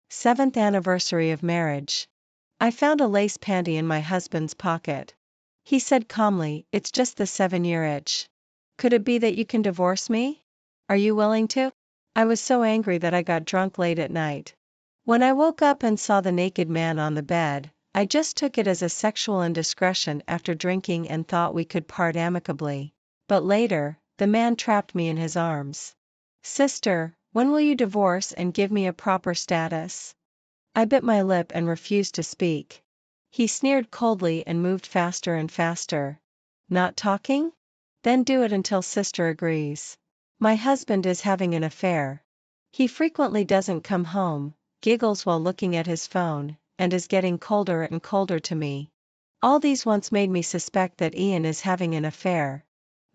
7th anniversary of marriage. I found a lace panty in my husband's pocket. He said calmly, "It's just the 7-year itch. Could it be that you can divorce me? Are you willing to?" I was so angry that I got drunk late at night. When I woke up and saw the naked man on the bed, I just took it as a sexual indiscretion after drinking and thought we could part amicably. But later, the man trapped me in his arms. "Sister, when will you divorce and give me a proper status?" I bit my lip and refused to speak. He sneered coldly and moved faster and faster. "Not talking? Then do it until sister agrees. My husband is having an affair. He frequently doesn't come home, giggles while looking at his phone, and is getting colder and colder to me. All these once made me suspect that Ian is having an affair.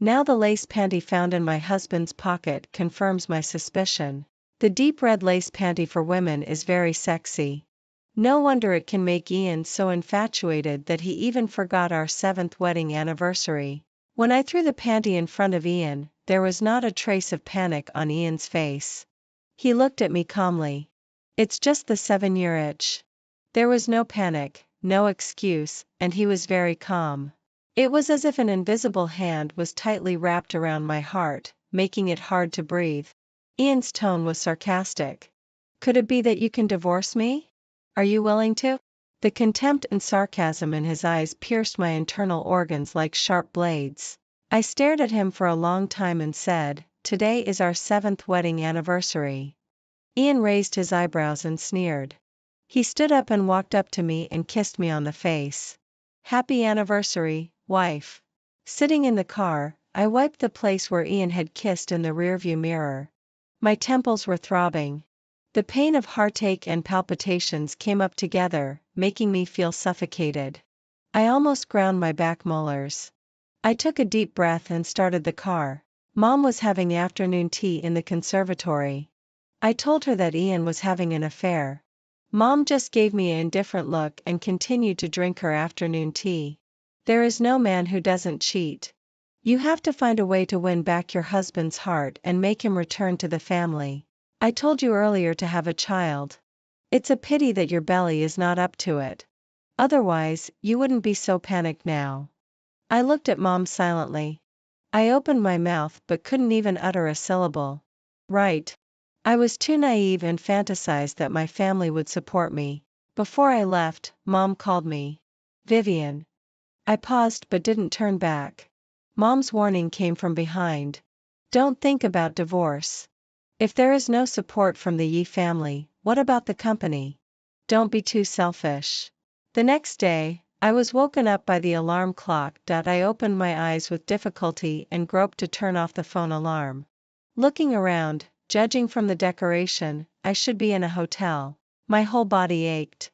Now the lace panty found in my husband's pocket confirms my suspicion. The deep red lace panty for women is very sexy. No wonder it can make Ian so infatuated that he even forgot our 7th wedding anniversary. When I threw the panty in front of Ian, there was not a trace of panic on Ian's face. He looked at me calmly. "It's just the 7-year itch." There was no panic, no excuse, and he was very calm. It was as if an invisible hand was tightly wrapped around my heart, making it hard to breathe. Ian's tone was sarcastic. "Could it be that you can divorce me? Are you willing to?" The contempt and sarcasm in his eyes pierced my internal organs like sharp blades. I stared at him for a long time and said, "Today is our 7th wedding anniversary." Ian raised his eyebrows and sneered. He stood up and walked up to me and kissed me on the face. "Happy anniversary, wife." Sitting in the car, I wiped the place where Ian had kissed in the rearview mirror. My temples were throbbing. The pain of heartache and palpitations came up together, making me feel suffocated. I almost ground my back molars. I took a deep breath and started the car. Mom was having afternoon tea in the conservatory. I told her that Ian was having an affair. Mom just gave me an indifferent look and continued to drink her afternoon tea. There is no man who doesn't cheat. You have to find a way to win back your husband's heart and make him return to the family. I told you earlier to have a child. It's a pity that your belly is not up to it. Otherwise, you wouldn't be so panicked now. I looked at Mom silently. I opened my mouth but couldn't even utter a syllable. Right. I was too naive and fantasized that my family would support me. Before I left, Mom called me. "Vivian." I paused but didn't turn back. Mom's warning came from behind. "Don't think about divorce. If there is no support from the Yi family, what about the company? Don't be too selfish." The next day, I was woken up by the alarm clock. I opened my eyes with difficulty and groped to turn off the phone alarm. Looking around, judging from the decoration, I should be in a hotel. My whole body ached.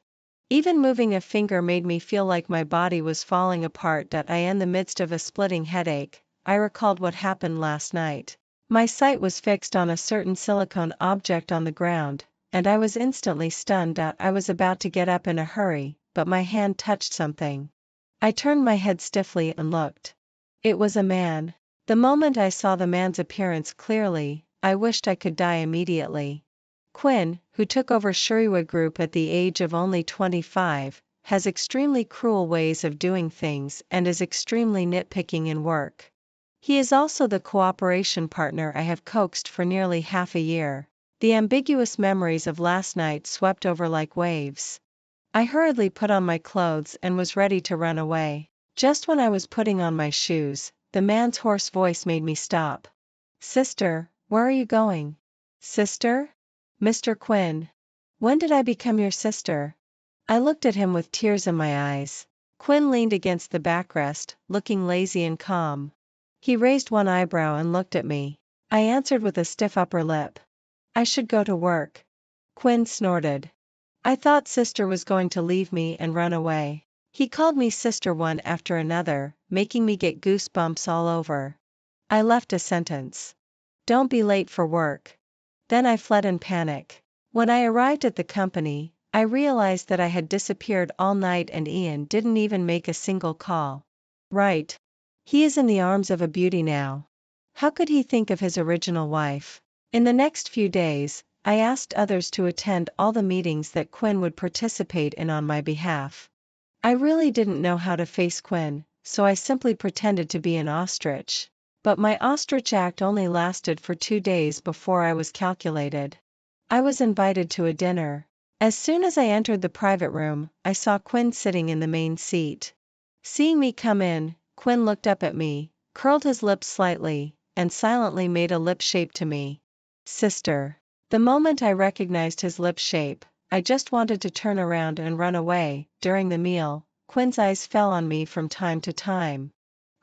Even moving a finger made me feel like my body was falling apart. In the midst of a splitting headache, I recalled what happened last night. My sight was fixed on a certain silicone object on the ground, and I was instantly stunned. I was about to get up in a hurry, but my hand touched something. I turned my head stiffly and looked. It was a man. The moment I saw the man's appearance clearly, I wished I could die immediately. Quinn, who took over Shuriwa Group at the age of only 25, has extremely cruel ways of doing things and is extremely nitpicking in work. He is also the cooperation partner I have coaxed for nearly half a year. The ambiguous memories of last night swept over like waves. I hurriedly put on my clothes and was ready to run away. Just when I was putting on my shoes, the man's hoarse voice made me stop. "Sister, where are you going?" "Sister? Mr. Quinn. When did I become your sister?" I looked at him with tears in my eyes. Quinn leaned against the backrest, looking lazy and calm. He raised one eyebrow and looked at me. I answered with a stiff upper lip. "I should go to work." Quinn snorted. I thought sister was going to leave me and run away. He called me sister one after another, making me get goosebumps all over. I left a sentence. "Don't be late for work." Then I fled in panic. When I arrived at the company, I realized that I had disappeared all night and Ian didn't even make a single call. Right. He is in the arms of a beauty now. How could he think of his original wife? In the next few days, I asked others to attend all the meetings that Quinn would participate in on my behalf. I really didn't know how to face Quinn, so I simply pretended to be an ostrich. But my ostrich act only lasted for 2 days before I was calculated. I was invited to a dinner. As soon as I entered the private room, I saw Quinn sitting in the main seat. Seeing me come in, Quinn looked up at me, curled his lips slightly, and silently made a lip shape to me. Sister. The moment I recognized his lip shape, I just wanted to turn around and run away. During the meal, Quinn's eyes fell on me from time to time.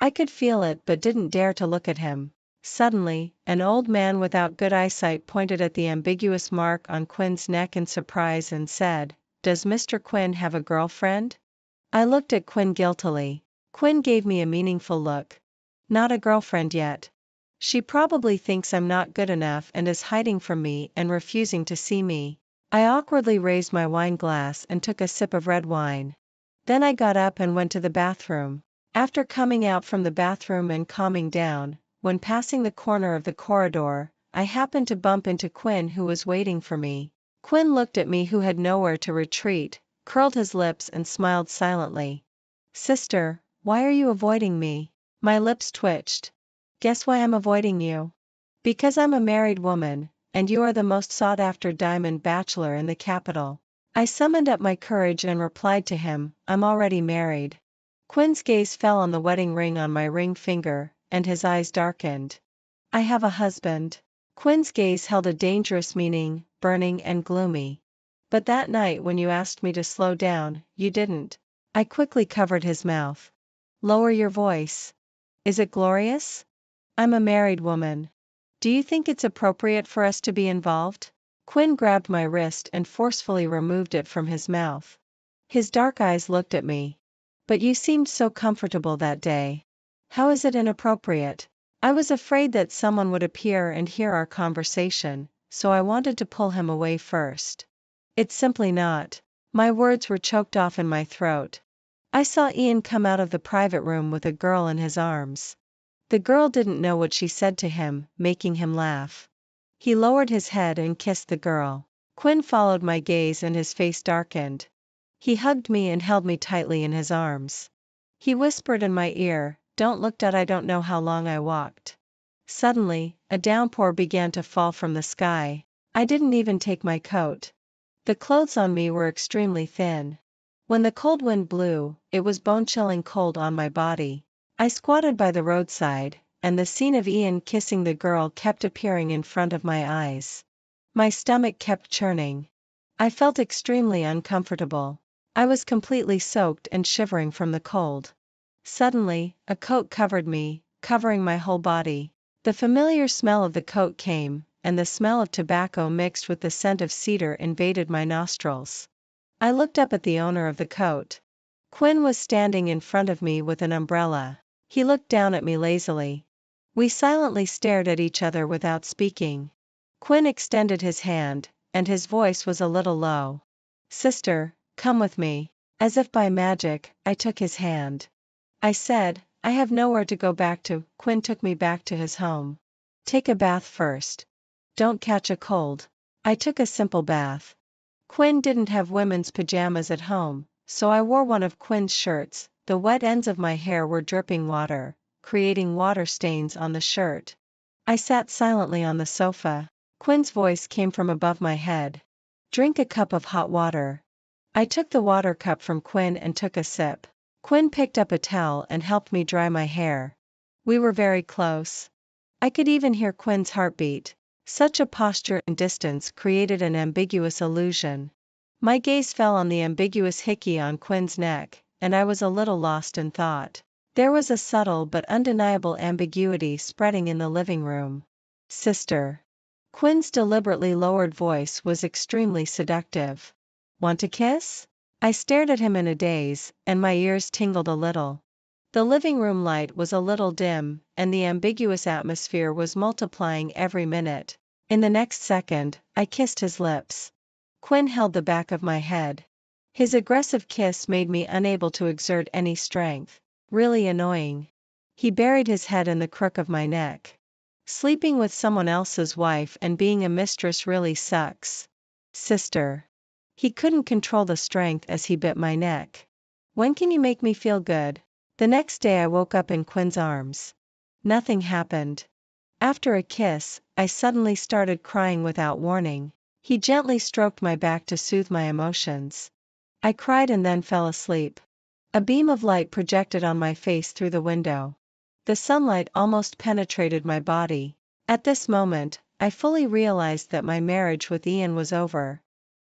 I could feel it but didn't dare to look at him. Suddenly, an old man without good eyesight pointed at the ambiguous mark on Quinn's neck in surprise and said, "Does Mr. Quinn have a girlfriend?" I looked at Quinn guiltily. Quinn gave me a meaningful look. Not a girlfriend yet. She probably thinks I'm not good enough and is hiding from me and refusing to see me. I awkwardly raised my wine glass and took a sip of red wine. Then I got up and went to the bathroom. After coming out from the bathroom and calming down, when passing the corner of the corridor, I happened to bump into Quinn, who was waiting for me. Quinn looked at me, who had nowhere to retreat, curled his lips and smiled silently. "Sister, why are you avoiding me?" My lips twitched. "Guess why I'm avoiding you?" "Because I'm a married woman, and you are the most sought-after diamond bachelor in the capital." I summoned up my courage and replied to him, "I'm already married." Quinn's gaze fell on the wedding ring on my ring finger, and his eyes darkened. "I have a husband." Quinn's gaze held a dangerous meaning, burning and gloomy. "But that night when you asked me to slow down, you didn't." I quickly covered his mouth. "Lower your voice. Is it glorious? I'm a married woman. Do you think it's appropriate for us to be involved?" Quinn grabbed my wrist and forcefully removed it from his mouth. His dark eyes looked at me. "But you seemed so comfortable that day. How is it inappropriate?" I was afraid that someone would appear and hear our conversation, so I wanted to pull him away first. "It's simply not." My words were choked off in my throat. I saw Ian come out of the private room with a girl in his arms. The girl didn't know what she said to him, making him laugh. He lowered his head and kissed the girl. Quinn followed my gaze and his face darkened. He hugged me and held me tightly in his arms. He whispered in my ear, "Don't look dead." I don't know how long I walked. Suddenly, a downpour began to fall from the sky. I didn't even take my coat. The clothes on me were extremely thin. When the cold wind blew, it was bone-chilling cold on my body. I squatted by the roadside, and the scene of Ian kissing the girl kept appearing in front of my eyes. My stomach kept churning. I felt extremely uncomfortable. I was completely soaked and shivering from the cold. Suddenly, a coat covered me, covering my whole body. The familiar smell of the coat came, and the smell of tobacco mixed with the scent of cedar invaded my nostrils. I looked up at the owner of the coat. Quinn was standing in front of me with an umbrella. He looked down at me lazily. We silently stared at each other without speaking. Quinn extended his hand, and his voice was a little low. "Sister, come with me." As if by magic, I took his hand. I said, "I have nowhere to go back to." Quinn took me back to his home. "Take a bath first. Don't catch a cold." I took a simple bath. Quinn didn't have women's pajamas at home, so I wore one of Quinn's shirts. The wet ends of my hair were dripping water, creating water stains on the shirt. I sat silently on the sofa. Quinn's voice came from above my head. "Drink a cup of hot water." I took the water cup from Quinn and took a sip. Quinn picked up a towel and helped me dry my hair. We were very close. I could even hear Quinn's heartbeat. Such a posture and distance created an ambiguous illusion. My gaze fell on the ambiguous hickey on Quinn's neck, and I was a little lost in thought. There was a subtle but undeniable ambiguity spreading in the living room. "Sister." Quinn's deliberately lowered voice was extremely seductive. "Want a kiss?" I stared at him in a daze, and my ears tingled a little. The living room light was a little dim, and the ambiguous atmosphere was multiplying every minute. In the next second, I kissed his lips. Quinn held the back of my head. His aggressive kiss made me unable to exert any strength. Really annoying. He buried his head in the crook of my neck. Sleeping with someone else's wife and being a mistress really sucks. Sister. He couldn't control the strength as he bit my neck. When can you make me feel good? The next day I woke up in Quinn's arms. Nothing happened. After a kiss, I suddenly started crying without warning. He gently stroked my back to soothe my emotions. I cried and then fell asleep. A beam of light projected on my face through the window. The sunlight almost penetrated my body. At this moment, I fully realized that my marriage with Ian was over.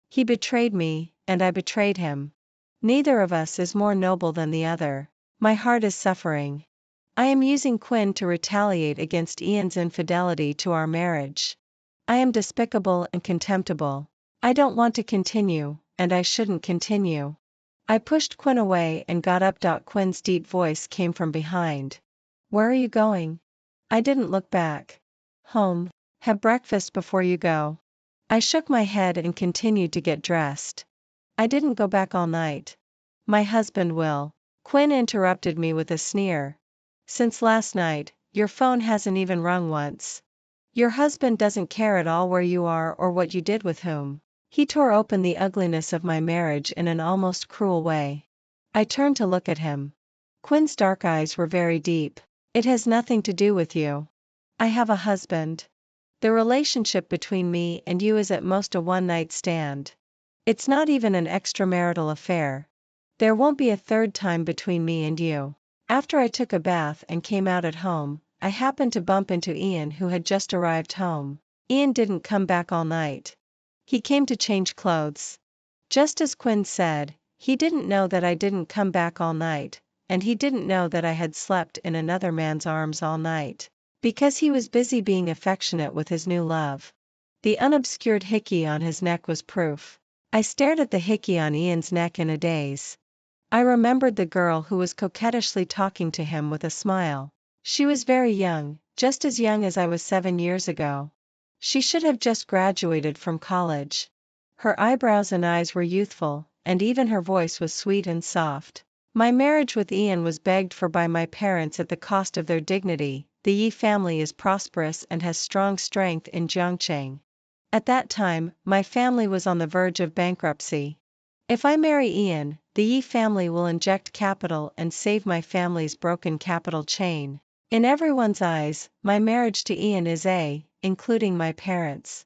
He betrayed me, and I betrayed him. Neither of us is more noble than the other. My heart is suffering. I am using Quinn to retaliate against Ian's infidelity to our marriage. I am despicable and contemptible. I don't want to continue, and I shouldn't continue. I pushed Quinn away and got up. Quinn's deep voice came from behind. Where are you going? I didn't look back. Home. Have breakfast before you go. I shook my head and continued to get dressed. I didn't go back all night. My husband will. Quinn interrupted me with a sneer. Since last night, your phone hasn't even rung once. Your husband doesn't care at all where you are or what you did with whom. He tore open the ugliness of my marriage in an almost cruel way. I turned to look at him. Quinn's dark eyes were very deep. It has nothing to do with you. I have a husband. The relationship between me and you is at most a one-night stand. It's not even an extramarital affair. There won't be a third time between me and you. After I took a bath and came out at home, I happened to bump into Ian, who had just arrived home. Ian didn't come back all night. He came to change clothes. Just as Quinn said, he didn't know that I didn't come back all night, and he didn't know that I had slept in another man's arms all night. Because he was busy being affectionate with his new love. The unobscured hickey on his neck was proof. I stared at the hickey on Ian's neck in a daze. I remembered the girl who was coquettishly talking to him with a smile. She was very young, just as young as I was 7 years ago. She should have just graduated from college. Her eyebrows and eyes were youthful, and even her voice was sweet and soft. My marriage with Ian was begged for by my parents at the cost of their dignity. The Yi family is prosperous and has strong strength in Jiangcheng. At that time, my family was on the verge of bankruptcy. If I marry Ian, the Yi family will inject capital and save my family's broken capital chain. In everyone's eyes, my marriage to Ian is including my parents.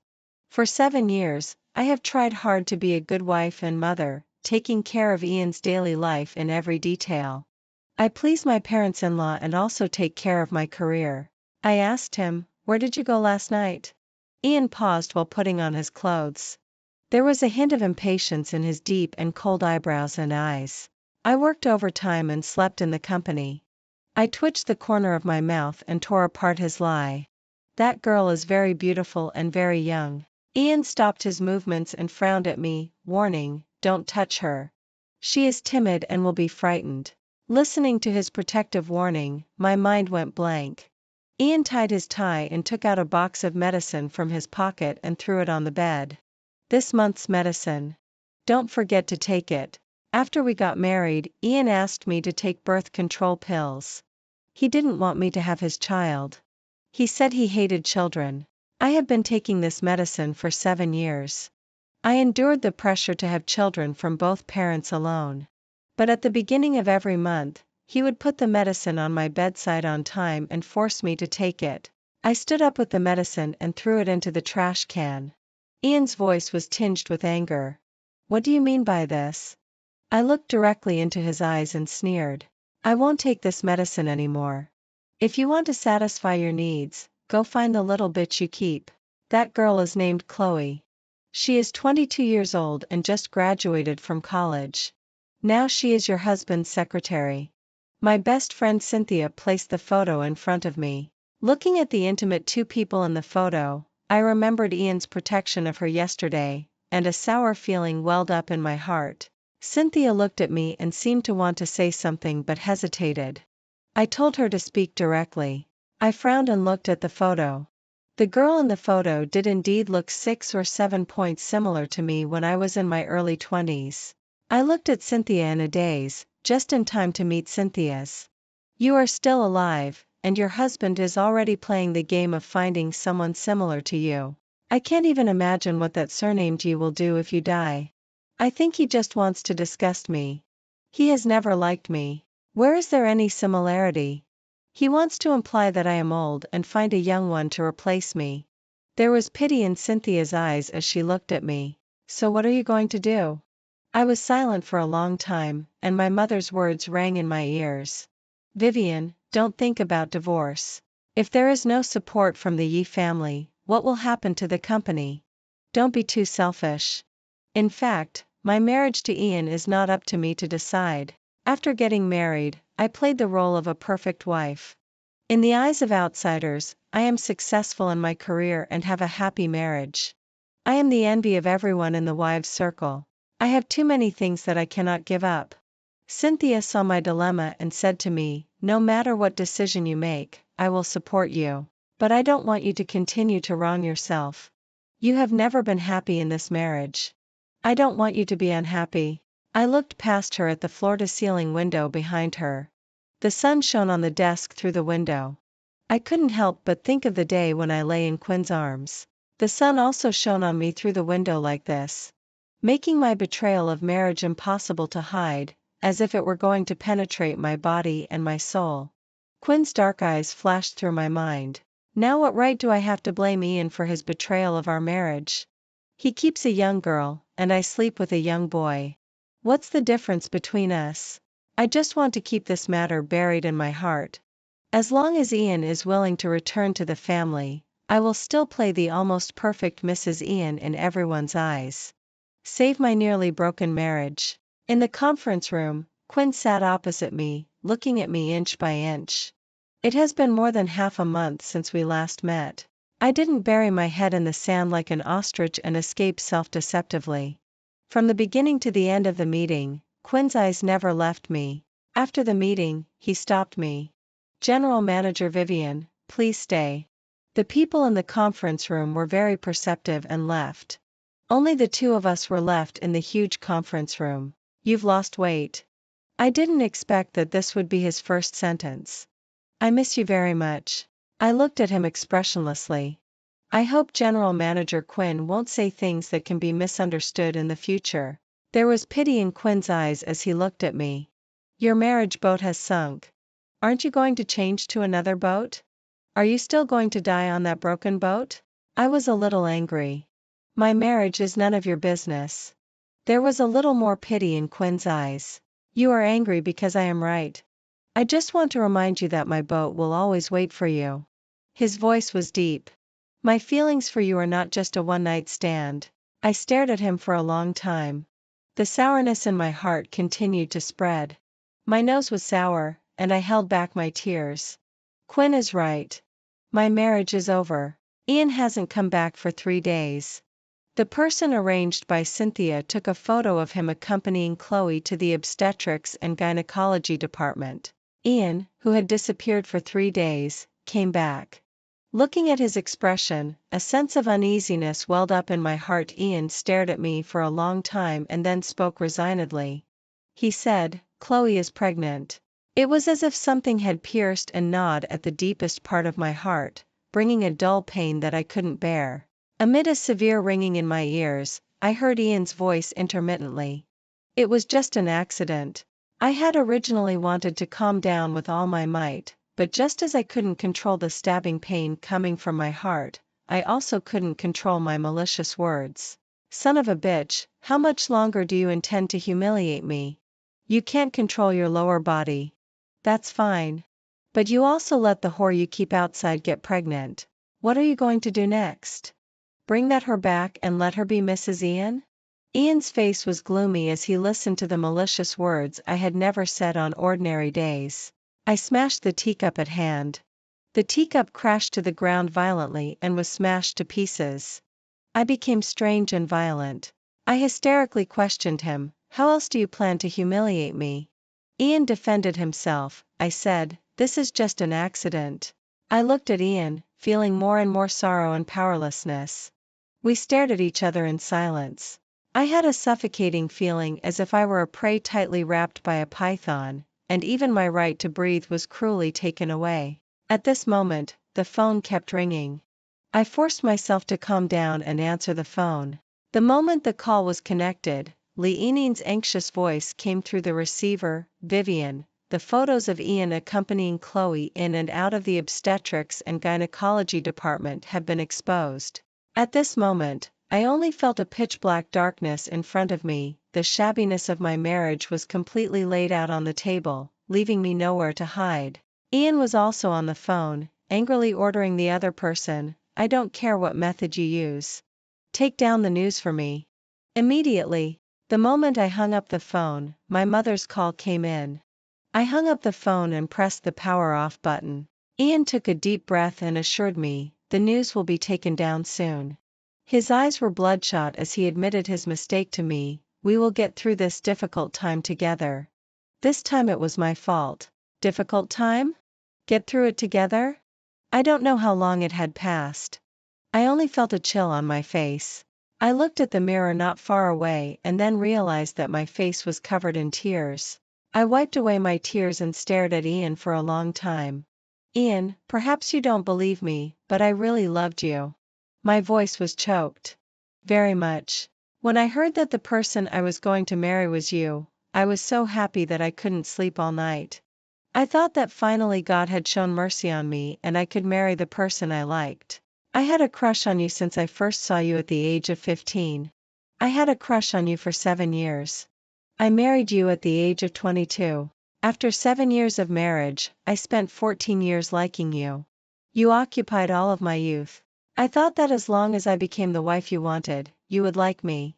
For 7 years, I have tried hard to be a good wife and mother, taking care of Ian's daily life in every detail. I please my parents-in-law and also take care of my career. I asked him, "Where did you go last night?" Ian paused while putting on his clothes. There was a hint of impatience in his deep and cold eyebrows and eyes. "I worked overtime and slept in the company." I twitched the corner of my mouth and tore apart his lie. "That girl is very beautiful and very young." Ian stopped his movements and frowned at me, warning, "Don't touch her. She is timid and will be frightened." Listening to his protective warning, my mind went blank. Ian tied his tie and took out a box of medicine from his pocket and threw it on the bed. "This month's medicine. Don't forget to take it." After we got married, Ian asked me to take birth control pills. He didn't want me to have his child. He said he hated children. I have been taking this medicine for 7 years. I endured the pressure to have children from both parents alone. But at the beginning of every month, he would put the medicine on my bedside on time and force me to take it. I stood up with the medicine and threw it into the trash can. Ian's voice was tinged with anger. "What do you mean by this?" I looked directly into his eyes and sneered. "I won't take this medicine anymore. If you want to satisfy your needs, go find the little bitch you keep. That girl is named Chloe. She is 22 years old and just graduated from college. Now she is your husband's secretary." My best friend Cynthia placed the photo in front of me. Looking at the intimate 2 people in the photo, I remembered Ian's protection of her yesterday, and a sour feeling welled up in my heart. Cynthia looked at me and seemed to want to say something but hesitated. I told her to speak directly. I frowned and looked at the photo. The girl in the photo did indeed look 6 or 7 points similar to me when I was in my early 20s. I looked at Cynthia in a daze, just in time to meet Cynthia's. "You are still alive, and your husband is already playing the game of finding someone similar to you. I can't even imagine what that surnamed you will do if you die. I think he just wants to disgust me. He has never liked me. Where is there any similarity? He wants to imply that I am old and find a young one to replace me. There was pity in Cynthia's eyes as she looked at me. So what are you going to do? I was silent for a long time, and my mother's words rang in my ears. Vivian, don't think about divorce. If there is no support from the Yi family, what will happen to the company? Don't be too selfish. In fact, my marriage to Ian is not up to me to decide. After getting married, I played the role of a perfect wife. In the eyes of outsiders, I am successful in my career and have a happy marriage. I am the envy of everyone in the wives' circle. I have too many things that I cannot give up. Cynthia saw my dilemma and said to me, no matter what decision you make, I will support you. But I don't want you to continue to wrong yourself. You have never been happy in this marriage. I don't want you to be unhappy. I looked past her at the floor-to-ceiling window behind her. The sun shone on the desk through the window. I couldn't help but think of the day when I lay in Quinn's arms. The sun also shone on me through the window like this, making my betrayal of marriage impossible to hide, as if it were going to penetrate my body and my soul. Quinn's dark eyes flashed through my mind. Now what right do I have to blame Ian for his betrayal of our marriage? He keeps a young girl, and I sleep with a young boy. What's the difference between us? I just want to keep this matter buried in my heart. As long as Ian is willing to return to the family, I will still play the almost perfect Mrs. Ian in everyone's eyes. Save my nearly broken marriage. In the conference room, Quinn sat opposite me, looking at me inch by inch. It has been more than half a month since we last met. I didn't bury my head in the sand like an ostrich and escape self-deceptively. From the beginning to the end of the meeting, Quinn's eyes never left me. After the meeting, he stopped me. General Manager Vivian, please stay. The people in the conference room were very perceptive and left. Only the two of us were left in the huge conference room. You've lost weight. I didn't expect that this would be his first sentence. I miss you very much. I looked at him expressionlessly. I hope General Manager Quinn won't say things that can be misunderstood in the future. There was pity in Quinn's eyes as he looked at me. Your marriage boat has sunk. Aren't you going to change to another boat? Are you still going to die on that broken boat? I was a little angry. My marriage is none of your business. There was a little more pity in Quinn's eyes. You are angry because I am right. I just want to remind you that my boat will always wait for you. His voice was deep. My feelings for you are not just a one-night stand. I stared at him for a long time. The sourness in my heart continued to spread. My nose was sour, and I held back my tears. Quinn is right. My marriage is over. Ian hasn't come back for 3 days. The person arranged by Cynthia took a photo of him accompanying Chloe to the obstetrics and gynecology department. Ian, who had disappeared for 3 days, came back. Looking at his expression, a sense of uneasiness welled up in my heart. Ian stared at me for a long time and then spoke resignedly. He said, Chloe is pregnant. It was as if something had pierced and gnawed at the deepest part of my heart, bringing a dull pain that I couldn't bear. Amid a severe ringing in my ears, I heard Ian's voice intermittently. It was just an accident. I had originally wanted to calm down with all my might, but just as I couldn't control the stabbing pain coming from my heart, I also couldn't control my malicious words. Son of a bitch, how much longer do you intend to humiliate me? You can't control your lower body. That's fine. But you also let the whore you keep outside get pregnant. What are you going to do next? Bring her back and let her be Mrs. Ian? Ian's face was gloomy as he listened to the malicious words I had never said on ordinary days. I smashed the teacup at hand. The teacup crashed to the ground violently and was smashed to pieces. I became strange and violent. I hysterically questioned him, how else do you plan to humiliate me? Ian defended himself. I said, this is just an accident. I looked at Ian, feeling more and more sorrow and powerlessness. We stared at each other in silence. I had a suffocating feeling as if I were a prey tightly wrapped by a python, and even my right to breathe was cruelly taken away. At this moment, the phone kept ringing. I forced myself to calm down and answer the phone. The moment the call was connected, Ian's anxious voice came through the receiver. "Vivian, the photos of Ian accompanying Chloe in and out of the obstetrics and gynecology department have been exposed." At this moment, I only felt a pitch-black darkness in front of me. The shabbiness of my marriage was completely laid out on the table, leaving me nowhere to hide. Ian was also on the phone, angrily ordering the other person, "I don't care what method you use. Take down the news for me." Immediately, the moment I hung up the phone, my mother's call came in. I hung up the phone and pressed the power off button. Ian took a deep breath and assured me, "The news will be taken down soon." His eyes were bloodshot as he admitted his mistake to me. "We will get through this difficult time together." This time it was my fault. Difficult time? Get through it together? I don't know how long it had passed. I only felt a chill on my face. I looked at the mirror not far away and then realized that my face was covered in tears. I wiped away my tears and stared at Ian for a long time. "Ian, perhaps you don't believe me, but I really loved you." My voice was choked. "Very much. When I heard that the person I was going to marry was you, I was so happy that I couldn't sleep all night. I thought that finally God had shown mercy on me and I could marry the person I liked. I had a crush on you since I first saw you at the age of 15. I had a crush on you for 7 years. I married you at the age of 22. After 7 years of marriage, I spent 14 years liking you. You occupied all of my youth. I thought that as long as I became the wife you wanted, you would like me.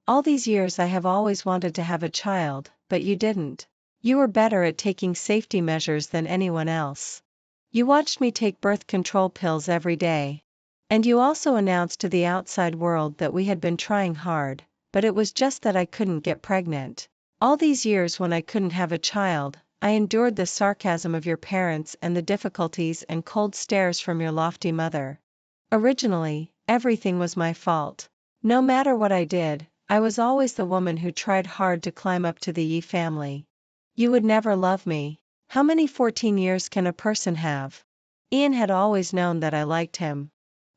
All these years I have always wanted to have a child, but you didn't. You were better at taking safety measures than anyone else. You watched me take birth control pills every day. And you also announced to the outside world that we had been trying hard, but it was just that I couldn't get pregnant. All these years when I couldn't have a child, I endured the sarcasm of your parents and the difficulties and cold stares from your lofty mother. Originally, everything was my fault. No matter what I did, I was always the woman who tried hard to climb up to the Yi family. You would never love me. How many 14 years can a person have?" Ian had always known that I liked him.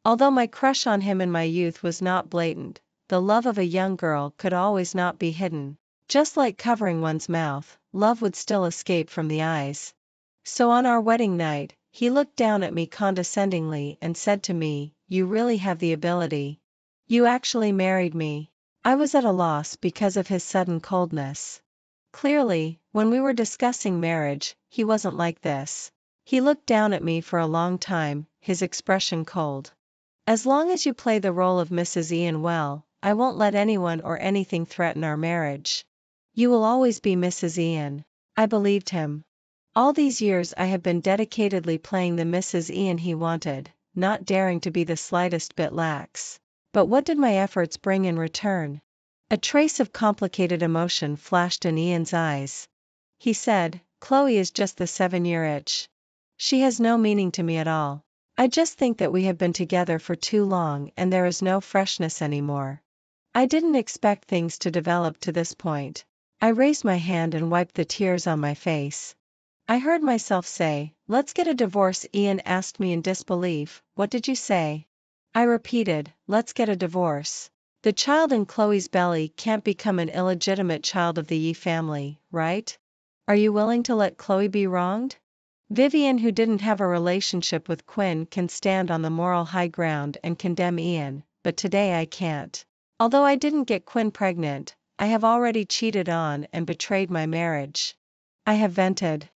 Although my crush on him in my youth was not blatant, the love of a young girl could always not be hidden. Just like covering one's mouth, love would still escape from the eyes. So on our wedding night, he looked down at me condescendingly and said to me, "You really have the ability. You actually married me." I was at a loss because of his sudden coldness. Clearly, when we were discussing marriage, he wasn't like this. He looked down at me for a long time, his expression cold. "As long as you play the role of Mrs. Ian well, I won't let anyone or anything threaten our marriage. You will always be Mrs. Ian." I believed him. All these years I have been dedicatedly playing the Mrs. Ian he wanted, not daring to be the slightest bit lax. But what did my efforts bring in return? A trace of complicated emotion flashed in Ian's eyes. He said, "Chloe is just the 7-year itch. She has no meaning to me at all. I just think that we have been together for too long and there is no freshness anymore." I didn't expect things to develop to this point. I raised my hand and wiped the tears on my face. I heard myself say, "Let's get a divorce." Ian asked me in disbelief, "What did you say?" I repeated, "Let's get a divorce. The child in Chloe's belly can't become an illegitimate child of the Yi family, right? Are you willing to let Chloe be wronged?" Vivian, who didn't have a relationship with Quinn, can stand on the moral high ground and condemn Ian, but today I can't. Although I didn't get Quinn pregnant, I have already cheated on and betrayed my marriage. I have vented.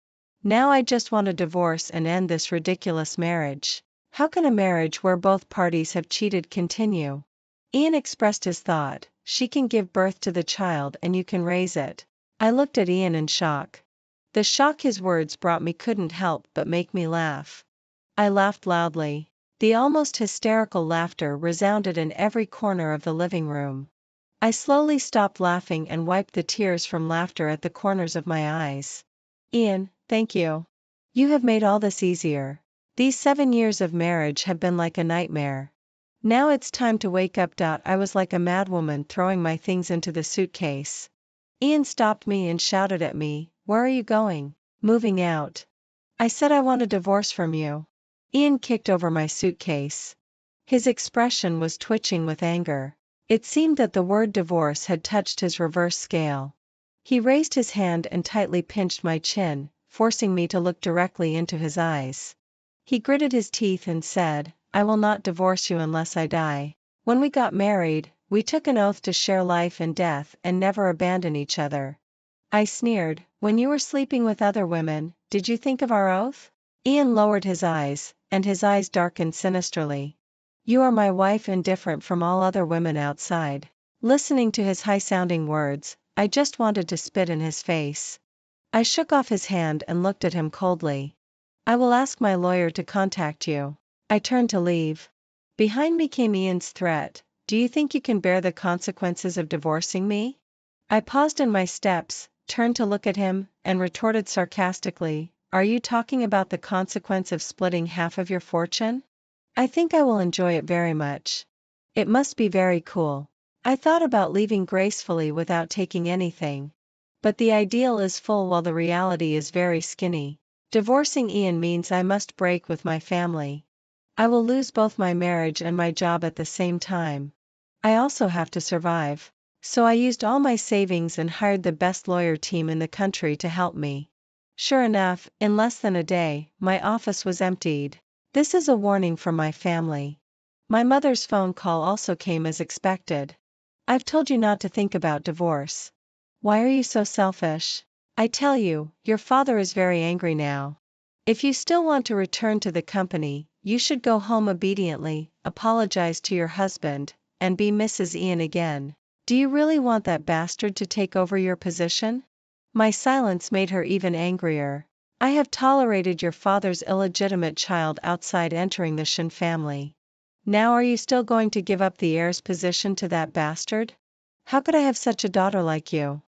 Now I just want a divorce and end this ridiculous marriage. How can a marriage where both parties have cheated continue? Ian expressed his thought, "She can give birth to the child and you can raise it." I looked at Ian in shock. The shock his words brought me couldn't help but make me laugh. I laughed loudly. The almost hysterical laughter resounded in every corner of the living room. I slowly stopped laughing and wiped the tears from laughter at the corners of my eyes. "Ian, thank you. You have made all this easier. These 7 years of marriage have been like a nightmare. Now it's time to wake up." I was like a madwoman throwing my things into the suitcase. Ian stopped me and shouted at me, "Where are you going?" "Moving out." I said I want a divorce from you. Ian kicked over my suitcase. His expression was twitching with anger. It seemed that the word divorce had touched his reverse scale. He raised his hand and tightly pinched my chin, forcing me to look directly into his eyes. He gritted his teeth and said, "I will not divorce you unless I die. When we got married, we took an oath to share life and death and never abandon each other." I sneered, "When you were sleeping with other women, did you think of our oath?" Ian lowered his eyes, and his eyes darkened sinisterly. "You are my wife and different from all other women outside." Listening to his high-sounding words, I just wanted to spit in his face. I shook off his hand and looked at him coldly. "I will ask my lawyer to contact you." I turned to leave. Behind me came Ian's threat, "Do you think you can bear the consequences of divorcing me?" I paused in my steps, turned to look at him, and retorted sarcastically, "Are you talking about the consequence of splitting half of your fortune? I think I will enjoy it very much. It must be very cool." I thought about leaving gracefully without taking anything. But the ideal is full while the reality is very skinny. Divorcing Ian means I must break with my family. I will lose both my marriage and my job at the same time. I also have to survive. So I used all my savings and hired the best lawyer team in the country to help me. Sure enough, in less than a day, my office was emptied. This is a warning from my family. My mother's phone call also came as expected. "I've told you not to think about divorce. Why are you so selfish? I tell you, your father is very angry now. If you still want to return to the company, you should go home obediently, apologize to your husband, and be Mrs. Ian again. Do you really want that bastard to take over your position?" My silence made her even angrier. "I have tolerated your father's illegitimate child outside entering the Shin family. Now are you still going to give up the heir's position to that bastard? How could I have such a daughter like you?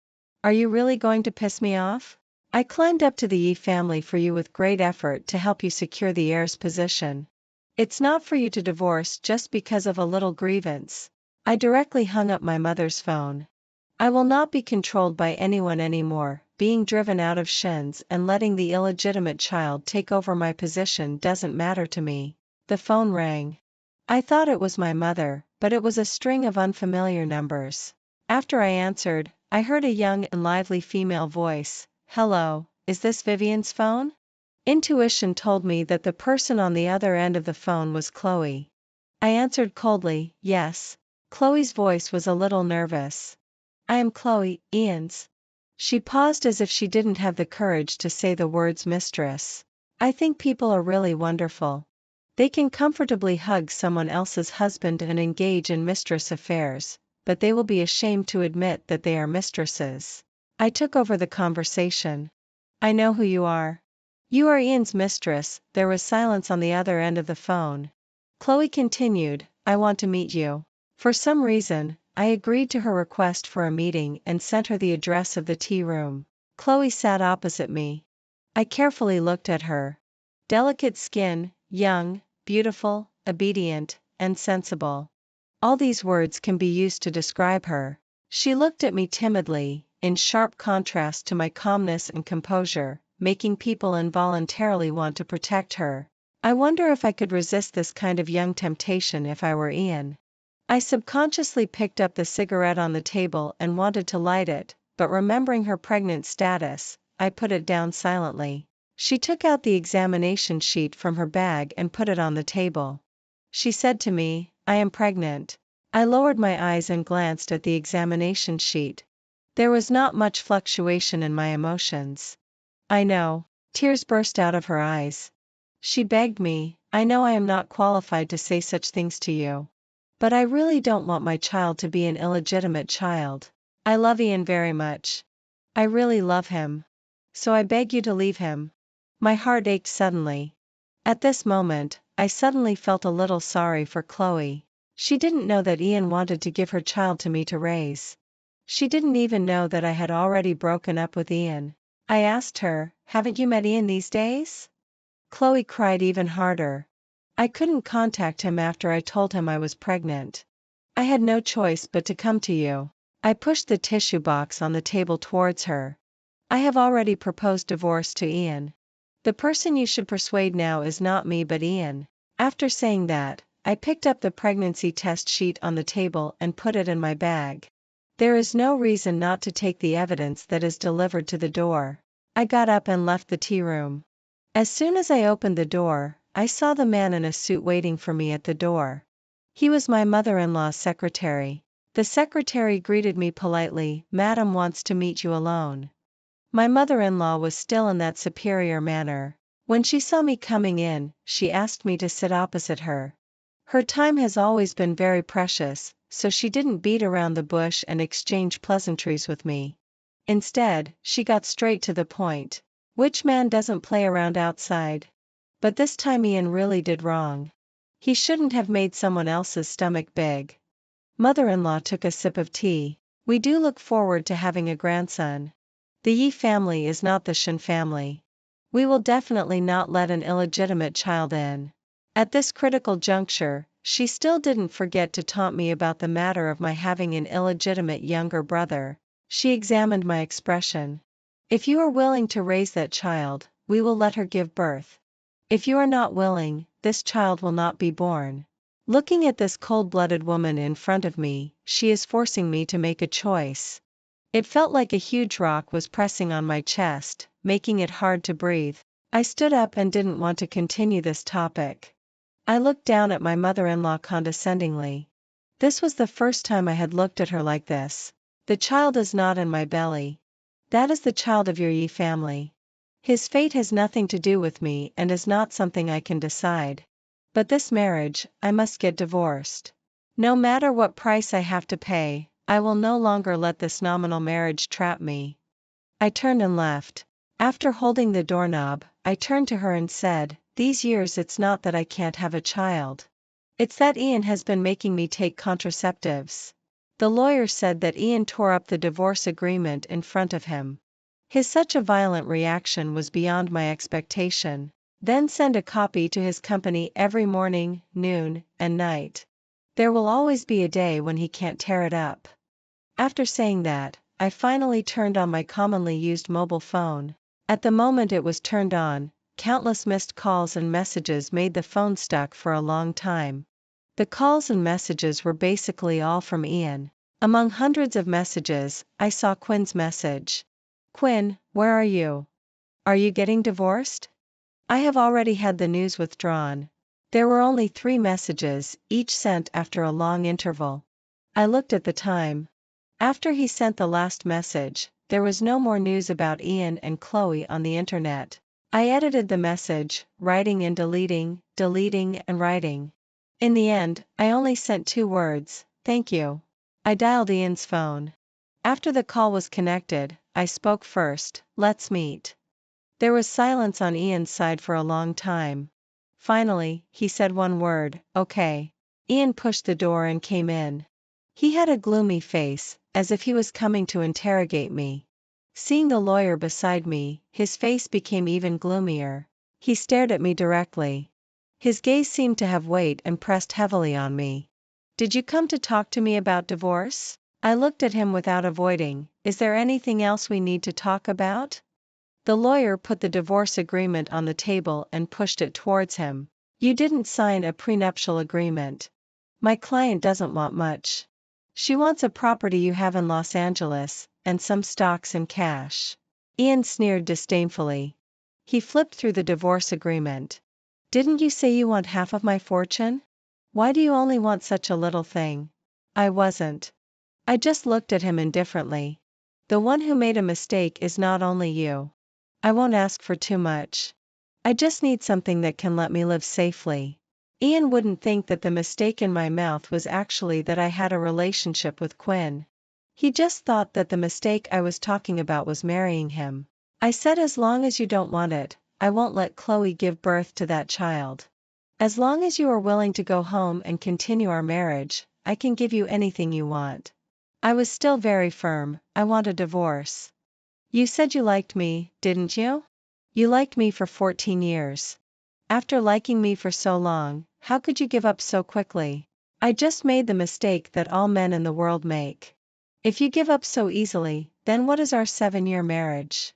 Are you really going to piss me off? I climbed up to the Yi family for you with great effort to help you secure the heir's position. It's not for you to divorce just because of a little grievance." I directly hung up my mother's phone. I will not be controlled by anyone anymore. Being driven out of Shen's and letting the illegitimate child take over my position doesn't matter to me. The phone rang. I thought it was my mother, but it was a string of unfamiliar numbers. After I answered, I heard a young and lively female voice. "Hello, is this Vivian's phone?" Intuition told me that the person on the other end of the phone was Chloe. I answered coldly, "Yes." Chloe's voice was a little nervous. "I am Chloe, Ian's." She paused as if she didn't have the courage to say the words mistress. I think people are really wonderful. They can comfortably hug someone else's husband and engage in mistress affairs, but they will be ashamed to admit that they are mistresses. I took over the conversation. "I know who you are. You are Ian's mistress." There was silence on the other end of the phone. Chloe continued, "I want to meet you." For some reason, I agreed to her request for a meeting and sent her the address of the tea room. Chloe sat opposite me. I carefully looked at her. Delicate skin, young, beautiful, obedient, and sensible. All these words can be used to describe her. She looked at me timidly, in sharp contrast to my calmness and composure, making people involuntarily want to protect her. I wonder if I could resist this kind of young temptation if I were Ian. I subconsciously picked up the cigarette on the table and wanted to light it, but remembering her pregnant status, I put it down silently. She took out the examination sheet from her bag and put it on the table. She said to me, "I am pregnant." I lowered my eyes and glanced at the examination sheet. There was not much fluctuation in my emotions. "I know." Tears burst out of her eyes. She begged me, "I know I am not qualified to say such things to you. But I really don't want my child to be an illegitimate child. I love Ian very much. I really love him. So I beg you to leave him." My heart ached suddenly. At this moment, I suddenly felt a little sorry for Chloe. She didn't know that Ian wanted to give her child to me to raise. She didn't even know that I had already broken up with Ian. I asked her, "Haven't you met Ian these days?" Chloe cried even harder. "I couldn't contact him after I told him I was pregnant. I had no choice but to come to you." I pushed the tissue box on the table towards her. "I have already proposed divorce to Ian. The person you should persuade now is not me but Ian. After saying that, I picked up the pregnancy test sheet on the table and put it in my bag. There is no reason not to take the evidence that is delivered to the door. I got up and left the tea room. As soon as I opened the door, I saw the man in a suit waiting for me at the door. He was my mother-in-law's secretary. The secretary greeted me politely, "Madam wants to meet you alone." My mother-in-law was still in that superior manner. When she saw me coming in, she asked me to sit opposite her. Her time has always been very precious, so she didn't beat around the bush and exchange pleasantries with me. Instead, she got straight to the point. Which man doesn't play around outside? But this time Ian really did wrong. He shouldn't have made someone else's stomach big. Mother-in-law took a sip of tea. "We do look forward to having a grandson. The Yi family is not the Shen family. We will definitely not let an illegitimate child in." At this critical juncture, she still didn't forget to taunt me about the matter of my having an illegitimate younger brother. She examined my expression. "If you are willing to raise that child, we will let her give birth. If you are not willing, this child will not be born." Looking at this cold-blooded woman in front of me, she is forcing me to make a choice. It felt like a huge rock was pressing on my chest, making it hard to breathe. I stood up and didn't want to continue this topic. I looked down at my mother-in-law condescendingly. This was the first time I had looked at her like this. "The child is not in my belly. That is the child of your Yi family. His fate has nothing to do with me and is not something I can decide. But this marriage, I must get divorced. No matter what price I have to pay, I will no longer let this nominal marriage trap me." I turned and left. After holding the doorknob, I turned to her and said, "These years it's not that I can't have a child. It's that Ian has been making me take contraceptives." The lawyer said that Ian tore up the divorce agreement in front of him. His such a violent reaction was beyond my expectation. "Then send a copy to his company every morning, noon, and night. There will always be a day when he can't tear it up." After saying that, I finally turned on my commonly used mobile phone. At the moment it was turned on, countless missed calls and messages made the phone stuck for a long time. The calls and messages were basically all from Ian. Among hundreds of messages, I saw Quinn's message. "Quinn, where are you? Are you getting divorced? I have already had the news withdrawn." There were only 3 messages, each sent after a long interval. I looked at the time. After he sent the last message, there was no more news about Ian and Chloe on the internet. I edited the message, writing and deleting, deleting and writing. In the end, I only sent 2 words, "Thank you." I dialed Ian's phone. After the call was connected, I spoke first, "Let's meet." There was silence on Ian's side for a long time. Finally, he said one word, "Okay." Ian pushed the door and came in. He had a gloomy face, as if he was coming to interrogate me. Seeing the lawyer beside me, his face became even gloomier. He stared at me directly. His gaze seemed to have weight and pressed heavily on me. "Did you come to talk to me about divorce?" I looked at him without avoiding. "Is there anything else we need to talk about?" The lawyer put the divorce agreement on the table and pushed it towards him. "You didn't sign a prenuptial agreement. My client doesn't want much. She wants a property you have in Los Angeles, and some stocks and cash." Ian sneered disdainfully. He flipped through the divorce agreement. "Didn't you say you want half of my fortune? Why do you only want such a little thing?" I wasn't. I just looked at him indifferently. "The one who made a mistake is not only you. I won't ask for too much. I just need something that can let me live safely." Ian wouldn't think that the mistake in my mouth was actually that I had a relationship with Quinn. He just thought that the mistake I was talking about was marrying him. I said, "As long as you don't want it, I won't let Chloe give birth to that child. As long as you are willing to go home and continue our marriage, I can give you anything you want." I was still very firm. "I want a divorce." "You said you liked me, didn't you? You liked me for 14 years. After liking me for so long, how could you give up so quickly?" "I just made the mistake that all men in the world make. If you give up so easily, then what is our 7-year marriage?"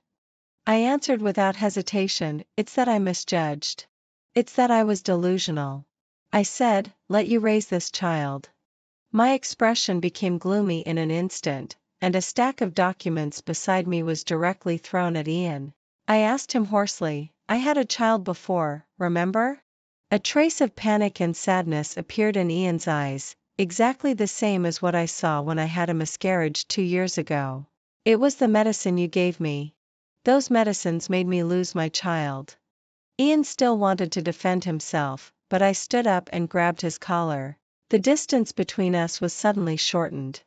I answered without hesitation, it's that I misjudged. It's that I was delusional. I said, let you raise this child. My expression became gloomy in an instant, and a stack of documents beside me was directly thrown at Ian. I asked him hoarsely, I had a child before, remember? A trace of panic and sadness appeared in Ian's eyes, exactly the same as what I saw when I had a miscarriage 2 years ago. It was the medicine you gave me. Those medicines made me lose my child. Ian still wanted to defend himself, but I stood up and grabbed his collar. The distance between us was suddenly shortened.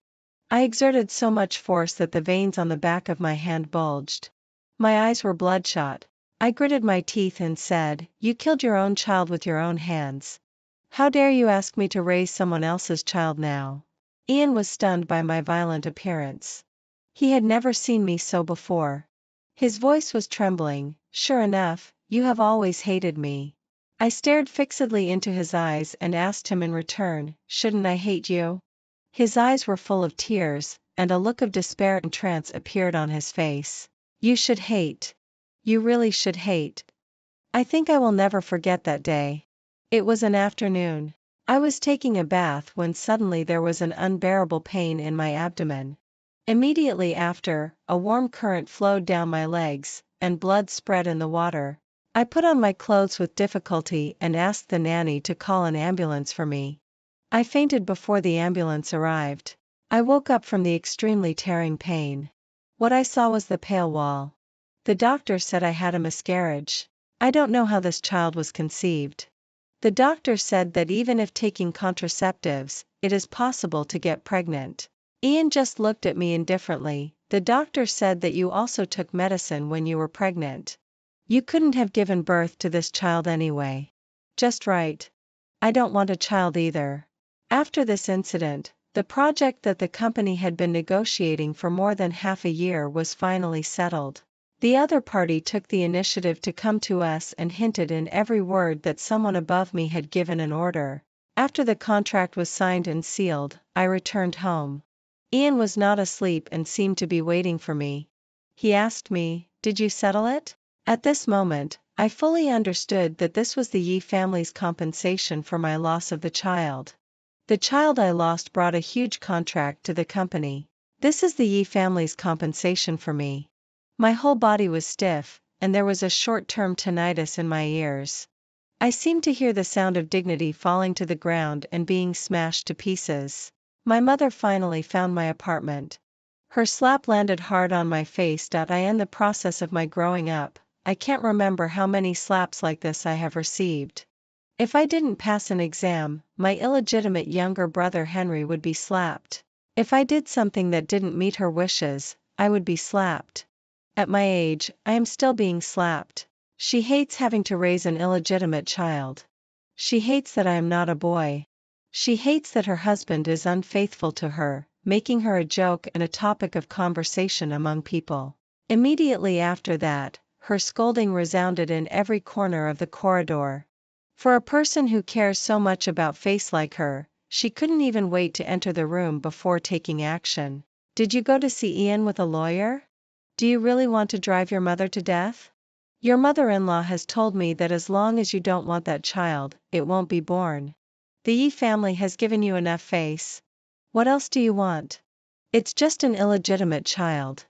I exerted so much force that the veins on the back of my hand bulged. My eyes were bloodshot. I gritted my teeth and said, you killed your own child with your own hands. How dare you ask me to raise someone else's child now? Ian was stunned by my violent appearance. He had never seen me so before. His voice was trembling. Sure enough, you have always hated me. I stared fixedly into his eyes and asked him in return, shouldn't I hate you? His eyes were full of tears, and a look of despair and trance appeared on his face. You should hate. You really should hate. I think I will never forget that day. It was an afternoon. I was taking a bath when suddenly there was an unbearable pain in my abdomen. Immediately after, a warm current flowed down my legs, and blood spread in the water. I put on my clothes with difficulty and asked the nanny to call an ambulance for me. I fainted before the ambulance arrived. I woke up from the extremely tearing pain. What I saw was the pale wall. The doctor said I had a miscarriage. I don't know how this child was conceived. The doctor said that even if taking contraceptives, it is possible to get pregnant. Ian just looked at me indifferently. The doctor said that you also took medicine when you were pregnant. You couldn't have given birth to this child anyway. Just right. I don't want a child either. After this incident, the project that the company had been negotiating for more than half a year was finally settled. The other party took the initiative to come to us and hinted in every word that someone above me had given an order. After the contract was signed and sealed, I returned home. Ian was not asleep and seemed to be waiting for me. He asked me, did you settle it? At this moment, I fully understood that this was the Yi family's compensation for my loss of the child. The child I lost brought a huge contract to the company. This is the Yi family's compensation for me. My whole body was stiff, and there was a short-term tinnitus in my ears. I seemed to hear the sound of dignity falling to the ground and being smashed to pieces. My mother finally found my apartment. Her slap landed hard on my face. I am the process of my growing up. I can't remember how many slaps like this I have received. If I didn't pass an exam, my illegitimate younger brother Henry would be slapped. If I did something that didn't meet her wishes, I would be slapped. At my age, I am still being slapped. She hates having to raise an illegitimate child. She hates that I am not a boy. She hates that her husband is unfaithful to her, making her a joke and a topic of conversation among people. Immediately after that, her scolding resounded in every corner of the corridor. For a person who cares so much about face like her, she couldn't even wait to enter the room before taking action. Did you go to see Ian with a lawyer? Do you really want to drive your mother to death? Your mother-in-law has told me that as long as you don't want that child, it won't be born. The Yi family has given you enough face. What else do you want? It's just an illegitimate child.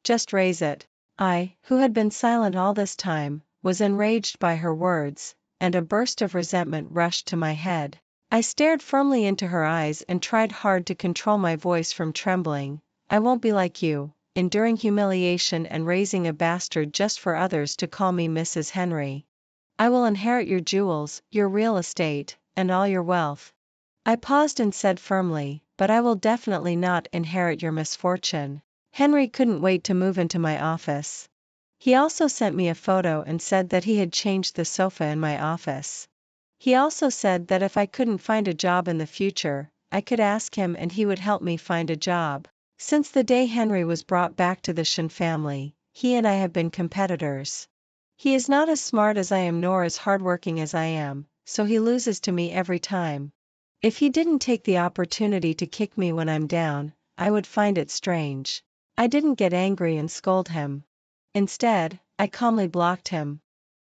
Just raise it. I, who had been silent all this time, was enraged by her words, and a burst of resentment rushed to my head. I stared firmly into her eyes and tried hard to control my voice from trembling. I won't be like you, enduring humiliation and raising a bastard just for others to call me Mrs. Henry. I will inherit your jewels, your real estate, and all your wealth. I paused and said firmly, but I will definitely not inherit your misfortune. Henry couldn't wait to move into my office. He also sent me a photo and said that he had changed the sofa in my office. He also said that if I couldn't find a job in the future, I could ask him and he would help me find a job. Since the day Henry was brought back to the Shen family, he and I have been competitors. He is not as smart as I am nor as hardworking as I am, so he loses to me every time. If he didn't take the opportunity to kick me when I'm down, I would find it strange. I didn't get angry and scold him. Instead, I calmly blocked him.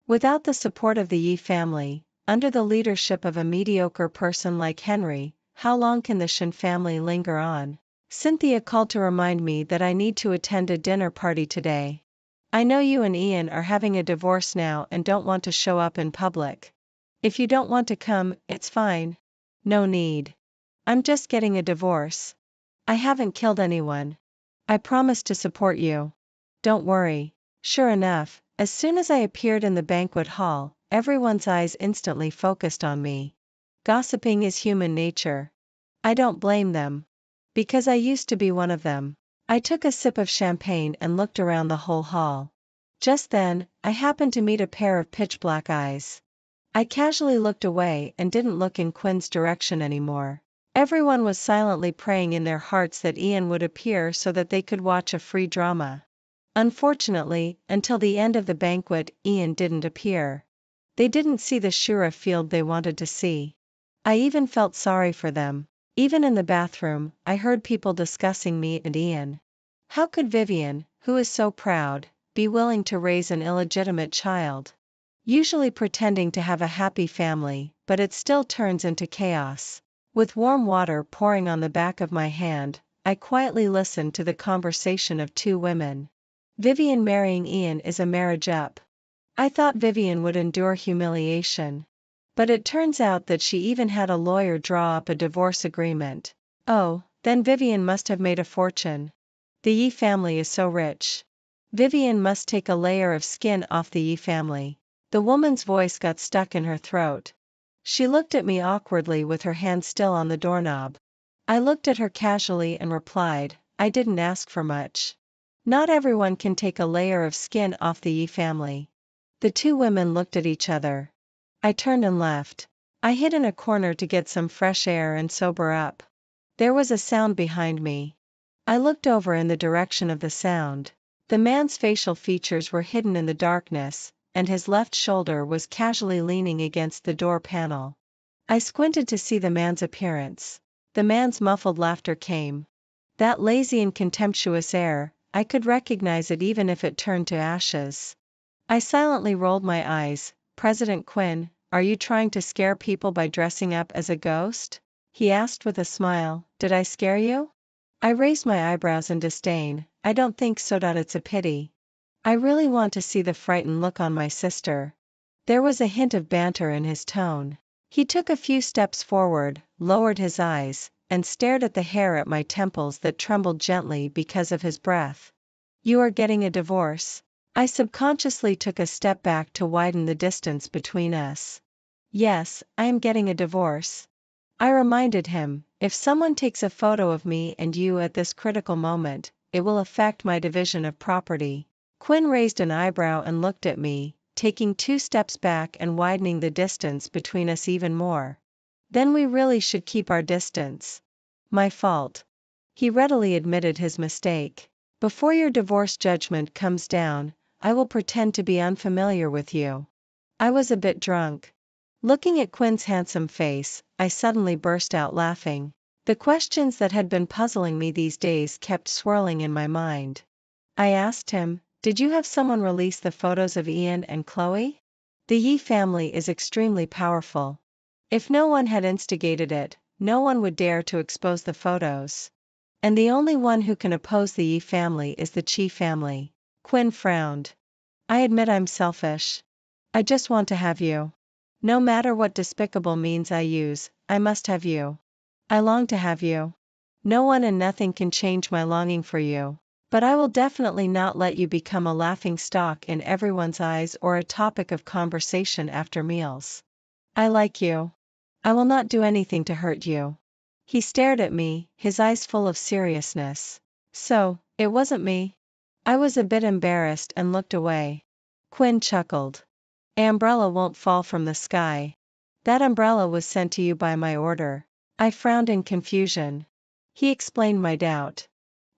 Without the support of the Yi family, under the leadership of a mediocre person like Henry, how long can the Shen family linger on? Cynthia called to remind me that I need to attend a dinner party today. I know you and Ian are having a divorce now and don't want to show up in public. If you don't want to come, it's fine. No need. I'm just getting a divorce. I haven't killed anyone. I promise to support you. Don't worry. Sure enough, as soon as I appeared in the banquet hall, everyone's eyes instantly focused on me. Gossiping is human nature. I don't blame them. Because I used to be one of them. I took a sip of champagne and looked around the whole hall. Just then, I happened to meet a pair of pitch-black eyes. I casually looked away and didn't look in Quinn's direction anymore. Everyone was silently praying in their hearts that Ian would appear so that they could watch a free drama. Unfortunately, until the end of the banquet, Ian didn't appear. They didn't see the Shura field they wanted to see. I even felt sorry for them. Even in the bathroom, I heard people discussing me and Ian. How could Vivian, who is so proud, be willing to raise an illegitimate child? Usually pretending to have a happy family, but it still turns into chaos. With warm water pouring on the back of my hand, I quietly listened to the conversation of two women. Vivian marrying Ian is a marriage up. I thought Vivian would endure humiliation. But it turns out that she even had a lawyer draw up a divorce agreement. Oh, then Vivian must have made a fortune. The Yi family is so rich. Vivian must take a layer of skin off the Yi family. The woman's voice got stuck in her throat. She looked at me awkwardly with her hand still on the doorknob. I looked at her casually and replied, I didn't ask for much. Not everyone can take a layer of skin off the Yi family. The two women looked at each other. I turned and left. I hid in a corner to get some fresh air and sober up. There was a sound behind me. I looked over in the direction of the sound. The man's facial features were hidden in the darkness, and his left shoulder was casually leaning against the door panel. I squinted to see the man's appearance. The man's muffled laughter came. That lazy and contemptuous air, I could recognize it even if it turned to ashes. I silently rolled my eyes. President Quinn, are you trying to scare people by dressing up as a ghost? He asked with a smile. Did I scare you? I raised my eyebrows in disdain. I don't think so. It's a pity. I really want to see the frightened look on my sister. There was a hint of banter in his tone. He took a few steps forward, lowered his eyes, and stared at the hair at my temples that trembled gently because of his breath. You are getting a divorce. I subconsciously took a step back to widen the distance between us. Yes, I am getting a divorce. I reminded him, if someone takes a photo of me and you at this critical moment, it will affect my division of property. Quinn raised an eyebrow and looked at me, taking 2 steps back and widening the distance between us even more. Then we really should keep our distance. My fault. He readily admitted his mistake. Before your divorce judgment comes down, I will pretend to be unfamiliar with you. I was a bit drunk. Looking at Quinn's handsome face, I suddenly burst out laughing. The questions that had been puzzling me these days kept swirling in my mind. I asked him, did you have someone release the photos of Ian and Chloe? The Yi family is extremely powerful. If no one had instigated it, no one would dare to expose the photos. And the only one who can oppose the Yi family is the Chi family. Quinn frowned. I admit I'm selfish. I just want to have you. No matter what despicable means I use, I must have you. I long to have you. No one and nothing can change my longing for you. But I will definitely not let you become a laughing stock in everyone's eyes or a topic of conversation after meals. I like you. I will not do anything to hurt you. He stared at me, his eyes full of seriousness. So, it wasn't me? I was a bit embarrassed and looked away. Quinn chuckled. An umbrella won't fall from the sky. That umbrella was sent to you by my order. I frowned in confusion. He explained my doubt.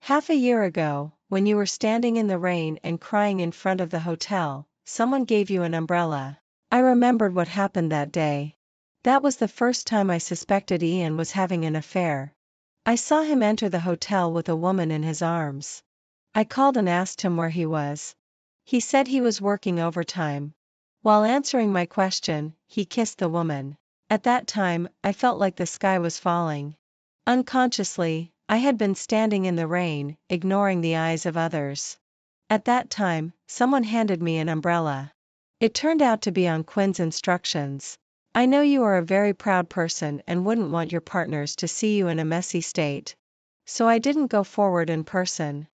Half a year ago, when you were standing in the rain and crying in front of the hotel, someone gave you an umbrella. I remembered what happened that day. That was the first time I suspected Ian was having an affair. I saw him enter the hotel with a woman in his arms. I called and asked him where he was. He said he was working overtime. While answering my question, he kissed the woman. At that time, I felt like the sky was falling. Unconsciously, I had been standing in the rain, ignoring the eyes of others. At that time, someone handed me an umbrella. It turned out to be on Quinn's instructions. I know you are a very proud person and wouldn't want your partners to see you in a messy state. So I didn't go forward in person.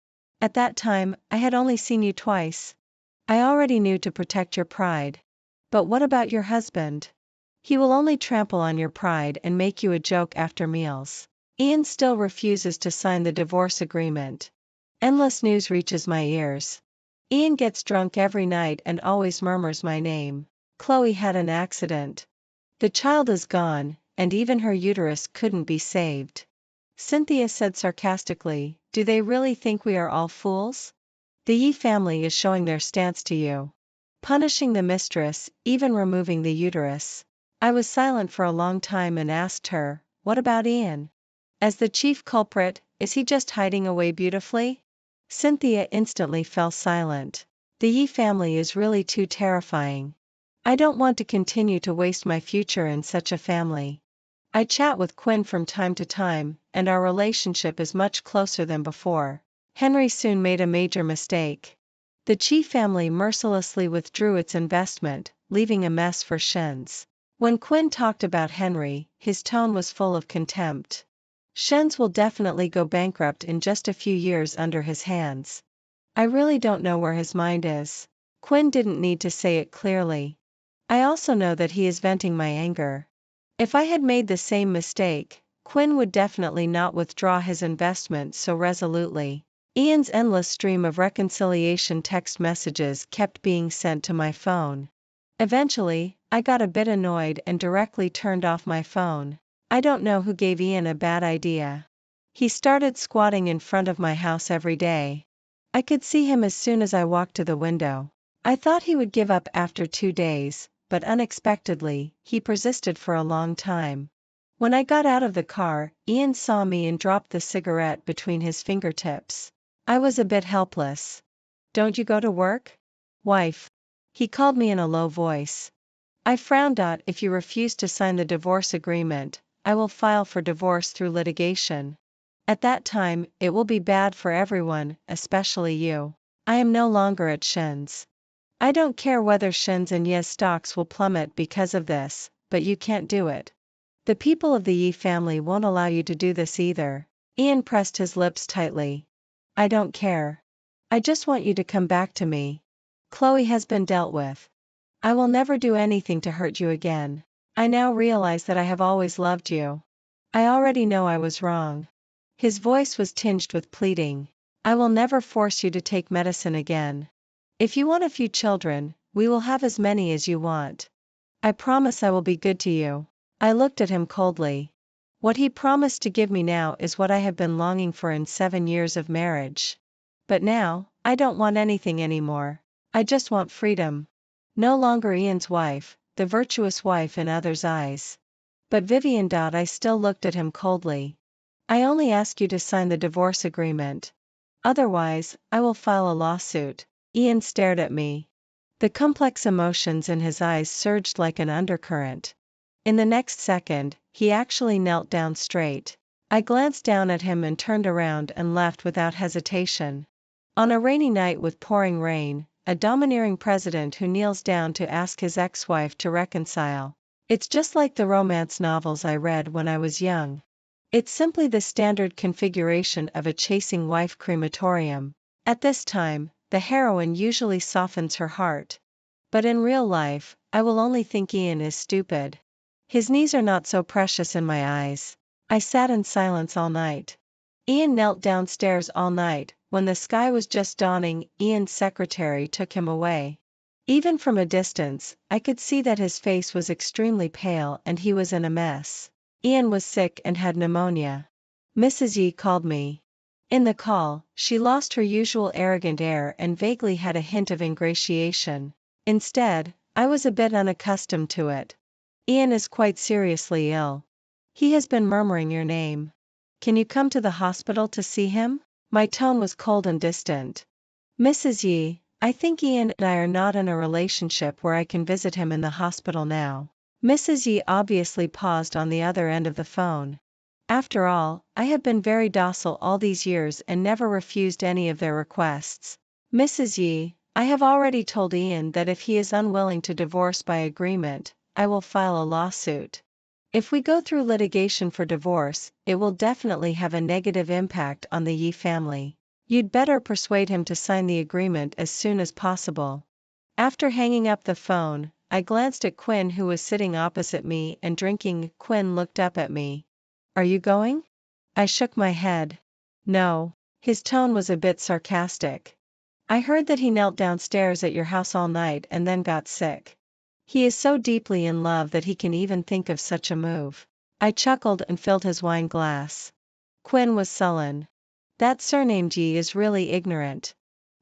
At that time, I had only seen you twice. I already knew to protect your pride. But what about your husband? He will only trample on your pride and make you a joke after meals. Ian still refuses to sign the divorce agreement. Endless news reaches my ears. Ian gets drunk every night and always murmurs my name. Chloe had an accident. The child is gone, and even her uterus couldn't be saved. Cynthia said sarcastically, "Do they really think we are all fools? The Yi family is showing their stance to you. Punishing the mistress, even removing the uterus." I was silent for a long time and asked her, "What about Ian? As the chief culprit, is he just hiding away beautifully?" Cynthia instantly fell silent. The Yi family is really too terrifying. I don't want to continue to waste my future in such a family. I chat with Quinn from time to time, and our relationship is much closer than before. Henry soon made a major mistake. The Chi family mercilessly withdrew its investment, leaving a mess for Shen's. When Quinn talked about Henry, his tone was full of contempt. Shen's will definitely go bankrupt in just a few years under his hands. I really don't know where his mind is. Quinn didn't need to say it clearly. I also know that he is venting my anger. If I had made the same mistake, Quinn would definitely not withdraw his investment so resolutely. Ian's endless stream of reconciliation text messages kept being sent to my phone. Eventually, I got a bit annoyed and directly turned off my phone. I don't know who gave Ian a bad idea. He started squatting in front of my house every day. I could see him as soon as I walked to the window. I thought he would give up after 2 days, but unexpectedly, he persisted for a long time. When I got out of the car, Ian saw me and dropped the cigarette between his fingertips. I was a bit helpless. "Don't you go to work, wife?" he called me in a low voice. I frowned. "If you refuse to sign the divorce agreement, I will file for divorce through litigation. At that time, it will be bad for everyone, especially you. I am no longer at Shen's. I don't care whether Shen's and Ye's stocks will plummet because of this, but you can't do it. The people of the Yi family won't allow you to do this either." Ian pressed his lips tightly. "I don't care. I just want you to come back to me. Chloe has been dealt with. I will never do anything to hurt you again. I now realize that I have always loved you. I already know I was wrong." His voice was tinged with pleading. "I will never force you to take medicine again. If you want a few children, we will have as many as you want. I promise I will be good to you." I looked at him coldly. What he promised to give me now is what I have been longing for in 7 years of marriage. But now, I don't want anything anymore. I just want freedom. No longer Ian's wife, the virtuous wife in others' eyes. "But Vivian." I still looked at him coldly. "I only ask you to sign the divorce agreement. Otherwise, I will file a lawsuit." Ian stared at me. The complex emotions in his eyes surged like an undercurrent. In the next second, he actually knelt down straight. I glanced down at him and turned around and left without hesitation. On a rainy night with pouring rain, a domineering president who kneels down to ask his ex-wife to reconcile. It's just like the romance novels I read when I was young. It's simply the standard configuration of a chasing wife crematorium. At this time, the heroine usually softens her heart. But in real life, I will only think Ian is stupid. His knees are not so precious in my eyes. I sat in silence all night. Ian knelt downstairs all night. When the sky was just dawning, Ian's secretary took him away. Even from a distance, I could see that his face was extremely pale and he was in a mess. Ian was sick and had pneumonia. Mrs. Yi called me. In the call, she lost her usual arrogant air and vaguely had a hint of ingratiation. Instead, I was a bit unaccustomed to it. "Ian is quite seriously ill. He has been murmuring your name. Can you come to the hospital to see him?" My tone was cold and distant. "Mrs. Yi, I think Ian and I are not in a relationship where I can visit him in the hospital now. Mrs. Yi obviously paused on the other end of the phone. After all, I have been very docile all these years and never refused any of their requests. Mrs. Yi, I have already told Ian that if he is unwilling to divorce by agreement, I will file a lawsuit. If we go through litigation for divorce, it will definitely have a negative impact on the Yi family. You'd better persuade him to sign the agreement as soon as possible. After hanging up the phone, I glanced at Quinn, who was sitting opposite me and drinking. Quinn looked up at me. Are you going? I shook my head. No. His tone was a bit sarcastic. I heard that he knelt downstairs at your house all night and then got sick. He is so deeply in love that he can even think of such a move. I chuckled and filled his wine glass. Quinn was sullen. That surname G is really ignorant.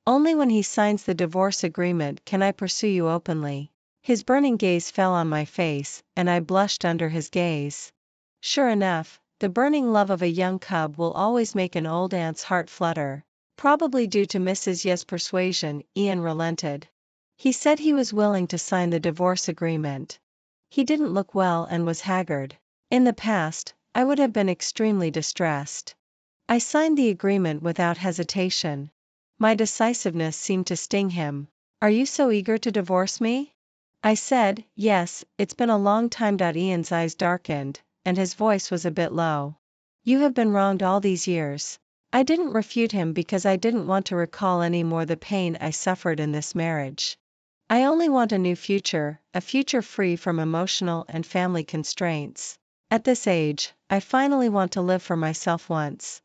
Only when he signs the divorce agreement can I pursue you openly. His burning gaze fell on my face, and I blushed under his gaze. Sure enough, the burning love of a young cub will always make an old ant's heart flutter. Probably due to Mrs. Ye's persuasion, Ian relented. He said he was willing to sign the divorce agreement. He didn't look well and was haggard. In the past, I would have been extremely distressed. I signed the agreement without hesitation. My decisiveness seemed to sting him. Are you so eager to divorce me? I said, yes, it's been a long time. Ian's eyes darkened, and his voice was a bit low. You have been wronged all these years. I didn't refute him because I didn't want to recall any more the pain I suffered in this marriage. I only want a new future, a future free from emotional and family constraints. At this age, I finally want to live for myself once.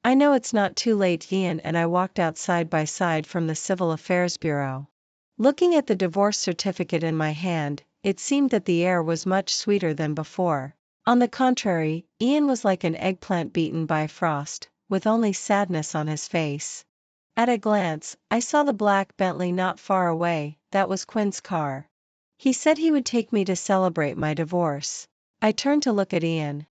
I know it's not too late. Ian and I walked out side by side from the Civil Affairs Bureau. Looking at the divorce certificate in my hand, it seemed that the air was much sweeter than before. On the contrary, Ian was like an eggplant beaten by frost, with only sadness on his face. At a glance, I saw the black Bentley not far away. That was Quinn's car. He said he would take me to celebrate my divorce. I turned to look at Ian.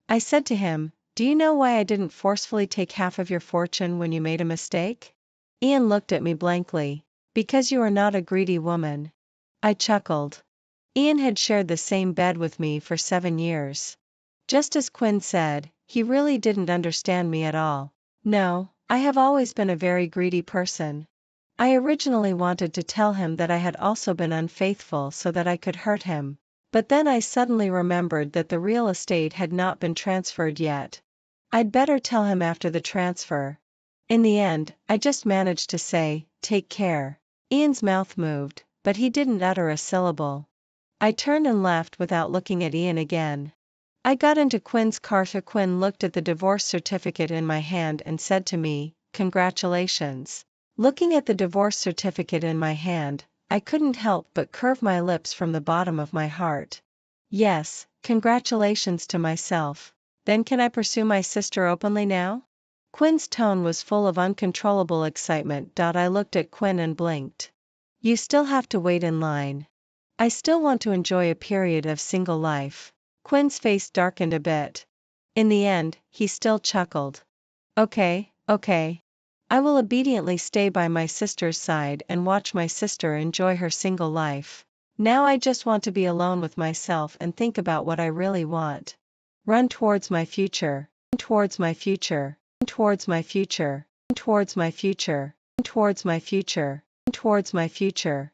I said to him, do you know why I didn't forcefully take half of your fortune when you made a mistake? Ian looked at me blankly. Because you are not a greedy woman. I chuckled. Ian had shared the same bed with me for 7 years. Just as Quinn said, he really didn't understand me at all. No, I have always been a very greedy person. I originally wanted to tell him that I had also been unfaithful so that I could hurt him. But then I suddenly remembered that the real estate had not been transferred yet. I'd better tell him after the transfer. In the end, I just managed to say, take care. Ian's mouth moved, but he didn't utter a syllable. I turned and left without looking at Ian again. I got into Quinn's car. Quinn looked at the divorce certificate in my hand and said to me, congratulations. Looking at the divorce certificate in my hand, I couldn't help but curve my lips from the bottom of my heart. Yes, congratulations to myself. Then can I pursue my sister openly now? Quinn's tone was full of uncontrollable excitement. I looked at Quinn and blinked. You still have to wait in line. I still want to enjoy a period of single life. Quinn's face darkened a bit. In the end, he still chuckled. Okay. I will obediently stay by my sister's side and watch my sister enjoy her single life. Now I just want to be alone with myself and think about what I really want. Run towards my future, towards my future, towards my future, towards my future, towards my future, towards my future.